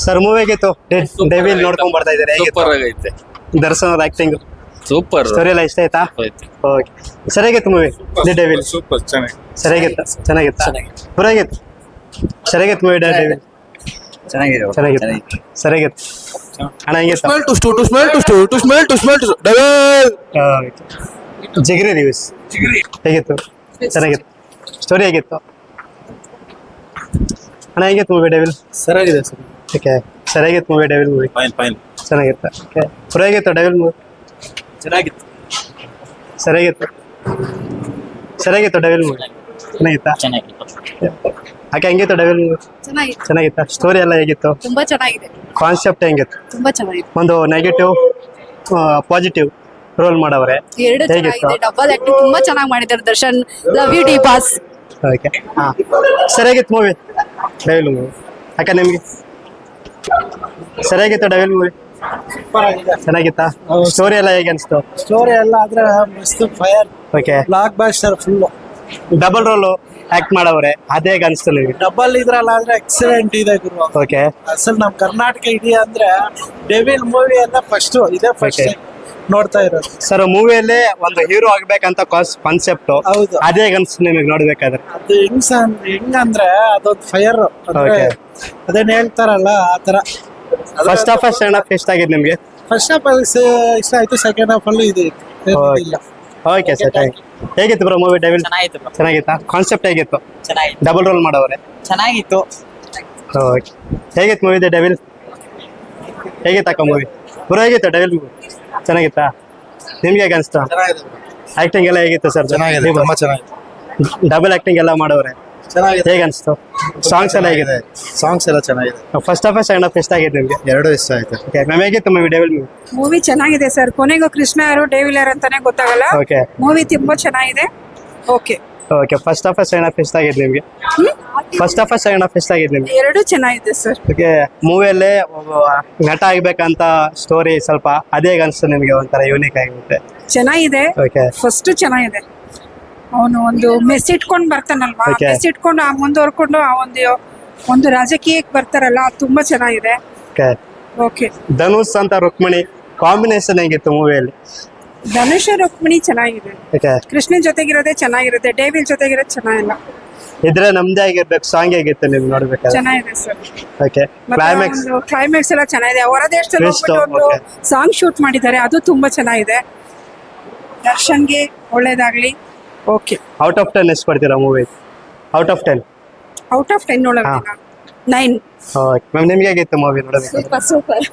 Sir movie ಹೇಗಿತ್ತು? Devil ನೋಡ್ಕೊಂಡ್ ಬರ್ತಾ ಇದ್ದಾರೆ, ಸೂಪರ್ ಆಗೈತೆ. ದರ್ಶನ್ ಅವ್ರ ಆಕ್ಟಿಂಗ್ ಸೂಪರ್ ಸ್ಟೋರಿ ಎಲ್ಲ ಇಷ್ಟ ಆಯ್ತಾ? ಐತೆ. ಓಕೆ, ಸರಿಯಾಗಿತ್ತು ಮೂವಿ ದಿ ಡೆವಿಲ್. ಸೂಪರ್ ಚೆನ್ನಾಗಿ ಸರಿಯಾಗಿತ್ತು, ಚೆನ್ನಾಗಿತ್ತು, ಪುರಾಗಿತ್ತು, ಸರಿಯಾಗಿತ್ತು ಮೂವಿ ದಿ ಡೆವಿಲ್. ಚೆನ್ನಾಗಿದೆ ಚೆನ್ನಾಗಿತ್ತು, ಸರಿಯಾಗಿತ್ತು ಅಣ್ಣ. ಹೆಂಗಿತ್ತು? ಜಿಗ್ರಿ ರಿವ್ಯೂಸ್ ಹೇಗಿತ್ತು? ಚೆನ್ನಾಗಿತ್ತು. ಸ್ಟೋರಿ ಹೇಗಿತ್ತು ಅಣ್ಣ? ಹೆಂಗಿತ್ತು ಮೂವಿ ಡೆವಿಲ್? ಸರಿಯಾಗಿದೆ ಸರ್. ಓಕೆ, ಸರಿಯಾಗಿತ್ತು ಮೂವಿ ಡೆವಿಲ್ ಮೂವಿ. ಫೈನ್ ಚೆನ್ನಾಗಿತ್ತು. ಓಕೆ, ಪುರಾಗಿತ್ತು ಡೆವಿಲ್ ಮೂವಿ. ಚೆನ್ನಾಗಿತ್ತು. ಸರಿಯಾಗಿತ್ತು, ಸರಿಯಾಗಿತ್ತು ಡೆವಿಲ್ ಮೂವಿ. ಚೆನ್ನಾಗಿತ್ತಾ? ಯಾಕೆ ಹೆಂಗಿತ್ತು ಡೆವಿಲ್ ಮೂವಿ? ಚೆನ್ನಾಗಿತ್ತು, ಚೆನ್ನಾಗಿತ್ತಾ? ಸ್ಟೋರಿ ಎಲ್ಲ ಹೇಗಿತ್ತು? ತುಂಬಾ ಚೆನ್ನಾಗಿದೆ, ಕಾನ್ಸೆಪ್ಟ್ ಹೆಂಗಿತ್ತು? ತುಂಬಾ ಚೆನ್ನಾಗಿದೆ. ಒಂದು ನೆಗೆಟಿವ್ ಪಾಸಿಟಿವ್ ರೋಲ್ ಮಾಡವ್ರೆ, ಎರಡು ಹೇಗಿತ್ತು? ಚೆನ್ನಾಗಿದೆ. ಡಬಲ್ ಆಕ್ಟಿಂಗ್ ತುಂಬಾ ಚೆನ್ನಾಗಿ ಮಾಡಿದ್ದಾರೆ Darshan. Love you D boss. Okay, ಹಾ, ಸರಿಯಾಗಿತ್ತು ಮೂವಿ ಡೆವಿಲ್ ಮೂವಿ. ಯಾಕೆ ನಿಮ್ಗೆ ಸರಿಯಾಗಿತ್ತು ಡೆವಿಲ್ ಮೂವಿ? ಚೆನ್ನಾಗಿತ್ತಾ? ಸ್ಟೋರಿ ಎಲ್ಲ ಹೇಗೆ ಅನಿಸ್ತು? ಸ್ಟೋರಿ ಎಲ್ಲ ಆದ್ರೆ ಮಸ್ತ್ fire okay, blockbuster full double role act ಮಾಡವ್ರೆ, ಅದೇ ಹೇಗೆ ಅನಿಸ್ತು ನಿಮಗೆ? ಡಬಲ್ ಇದ್ರಲ್ಲ ಆದ್ರೆ ಎಕ್ಸಲೆಂಟ್ ಇದೆ ಗುರು. ಓಕೆ, ಅಸಲ್ ನಮ್ ಕರ್ನಾಟಕ ಇದೆಯಾ ಅಂದ್ರೆ ಡೆವಿಲ್ ಮೂವಿ ಎಲ್ಲ ಫಸ್ಟ್ ಇದೇ ಫಸ್ಟ್ Okay. ನೋಡ್ತಾ ಇರೋದು. ಸರ್ ಮೂವಿಯಲ್ಲಿ ಒಂದು ಹೀರೋ ಆಗ್ಬೇಕಂತ ಕಾನ್ಸೆಪ್ಟ್, ಹೌದು. ಅದೇ ಹೇಗೆ ಅನಿಸ್ತು ನಿಮಗೆ ನೋಡ್ಬೇಕಾದ್ರೆ? ಅದು ಹೆಂಗಂದ್ರೆ ಅದೊಂದು ಫೈರ್ ಅಂದ್ರೆ Okay. ಅದೇನ್ ಹೇಳ್ತಾರಲ್ಲ ಆತರ. ಫಸ್ಟ್ ಹಾಫ್ ಸೆಕೆಂಡ್ ಹಾಫ್ ಎಷ್ಟಾಗಿದೆ ನಿಮಗೆ? ಫಸ್ಟ್ ಹಾಫ್ ಇಷ್ಟ ಆಯ್ತು, ಸೆಕೆಂಡ್ ಹಾಫ್ ಅಲ್ಲಿ ಇದು ಇಲ್ಲ. Okay sir, thank you. ಹೇಗಿತ್ತು ಬ್ರೋ ಮೂವಿ ಡೆವಿಲ್? ಚೆನ್ನಾಗಿತ್ತು bro. ಚೆನ್ನಾಗಿತ್ತಾ? ಕಾನ್ಸೆಪ್ಟ್ ಹೇಗಿತ್ತು? ಚೆನ್ನಾಗಿತ್ತು. ಡಬಲ್ ರೋಲ್ ಮಾಡವ್ರೆ, ಚೆನ್ನಾಗಿತ್ತು. ಓಕೆ. ಹೇಗಿತ್ತು ಮೂವಿ ದ ಡೆವಿಲ್? ಹೇಗಿತ್ತಕ್ಕ ಮೂವಿ? ಬ್ರೋ ಹೇಗಿತ್ತು ಡೆವಿಲ್ ಮೂವಿ? ಚೆನ್ನಾಗಿತ್ತಾ? ನಿಮ್ಗೆ ಹೇಗೆ ಅನಿಸ್ತಾ? ಆಕ್ಟಿಂಗ್ ಎಲ್ಲ ಹೇಗಿತ್ತು ಸರ್? ಚೆನ್ನಾಗಿದೆ. ಡಬಲ್ ಆಕ್ಟಿಂಗ್ ಎಲ್ಲ ಮಾಡವ್ರೆ, ಚೆನ್ನಾಗಿದೆ. ಹೇಗೆ ಅನಿಸ್ತು? ಸಾಂಗ್ಸ್ ಎಲ್ಲ ಹೇಗಿದೆ? ಸಾಂಗ್ಸ್ ಎಲ್ಲ ಚೆನ್ನಾಗಿದೆ. ಫಸ್ಟ್ ಹಾಫ್ ಸೆಕೆಂಡ್ ಹಾಫ್ ಎಷ್ಟಾಗಿದೆ ನಿಮಗೆ? ಎರಡು ಇಷ್ಟ ಆಯ್ತು. ಓಕೆ ಮ್ಯಾಮ್, ಹೇಗಿತ್ತು ಮೂವಿ ಡೆವಿಲ್ ಮೂವಿ? ಮೂವಿ ಚೆನ್ನಾಗಿದೆ ಸರ್. ಕೊನೆಗೂ ಕೃಷ್ಣ ಯಾರು ಡೇವಿಲ್ ಯಾರು ಅಂತಾನೆ ಗೊತ್ತಾಗಲ್ಲ. ಓಕೆ ಮೂವಿ ತುಂಬಾ ಚೆನ್ನಾಗಿದೆ. Okay, okay. First half second half ಎಷ್ಟಾಗಿದೆ ನಿಮಗೆ? ಫಸ್ಟ್ ಹಾಫ್ ಸೆಕೆಂಡ್ ಹಾಫ್ ಎಷ್ಟಾಗಿದೆ ನಿಮಗೆ? ಎರಡು ಚೆನ್ನಾಗಿದೆ ಸರ್. ಓಕೆ, ಮೂವಿಯಲ್ಲೇ ಒಬ್ಬ ನಟ ಆಗ್ಬೇಕಂತ ಸ್ಟೋರಿ ಸ್ವಲ್ಪ ಅದೇ ಹೇಗೆ ಅನಿಸ್ತು ನಿಮಗೆ? ಒಂಥರ ಯೂನಿಕ್ ಆಗಿರುತ್ತೆ. ಚೆನ್ನಾಗಿದೆ. ಓಕೆ, ಫಸ್ಟ್ ಚೆನ್ನಾಗಿದೆ. ಅವನು ಒಂದು ಮೆಸ್ ಇಟ್ಕೊಂಡು ಬರ್ತಾನಲ್ವಾ, Okay. ಮೆಸ್ ಇಟ್ಕೊಂಡು ಆ ಮುಂದುವರ್ಕೊಂಡು ಆ ಒಂದು ರಾಜಕೀಯಕ್ಕೆ ಬರ್ತಾರಲ್ಲ, ಅದು ತುಂಬಾ ಚೆನ್ನಾಗಿದೆ. ಓಕೆ. ಓಕೆ, ಧನುಷ್ ಅಂತ ರುಕ್ಮಿಣಿ ಕಾಂಬಿನೇಷನ್ ಹೇಗಿತ್ತು ಮೂವಿಯಲ್ಲಿ? ಧನುಷ್ ರುಕ್ಮಿಣಿ ಚೆನ್ನಾಗಿದೆ. ಓಕೆ, ಕೃಷ್ಣನ್ ಜೊತೆಗಿರೋದೇ ಚೆನ್ನಾಗಿರುತ್ತೆ, ಡೇವಿಲ್ ಜೊತೆಗಿರೋದು ಚೆನ್ನಾಗಿಲ್ಲ. ಇದ್ರೆ ನಮ್ದೇ ಆಗಿರ್ಬೇಕು. ಸಾಂಗ್ ಹೇಗಿತ್ತು ನಿಮ್ಗೆ ನೋಡ್ಬೇಕಾದ್ರೆ? ಚೆನ್ನಾಗಿದೆ ಸರ್. ಓಕೆ, ಕ್ಲೈಮ್ಯಾಕ್ಸ್ ಕ್ಲೈಮ್ಯಾಕ್ಸ್ ಎಲ್ಲ ಚೆನ್ನಾಗಿದೆ. ಹೊರ ದೇಶದಲ್ಲಿ Twist, ಹೋಗ್ಬಿಟ್ಟು ಒಂದು okay. ಸಾಂಗ್ ಶೂಟ್ ಮಾಡಿದ್ದಾರೆ, ಅದು ತುಂಬಾ ಚೆನ್ನಾಗಿದೆ. ದರ್ಶನ್ಗೆ ಒಳ್ಳೇದಾಗ್ಲಿ. ಓಕೆ, ಔಟ್ ಆಫ್ 10 ಎಷ್ಟು ಕೊಡ್ತೀರಾ movie? Out of 10? Out of 10 ಒಳಗೆ 9. ಓಕೆ ಮ್ಯಾಮ್, ನಿಮ್ಗೆ ಹೇಗಿತ್ತು ಮೂವಿ ನೋಡೋದಕ್ಕೆ? Super super.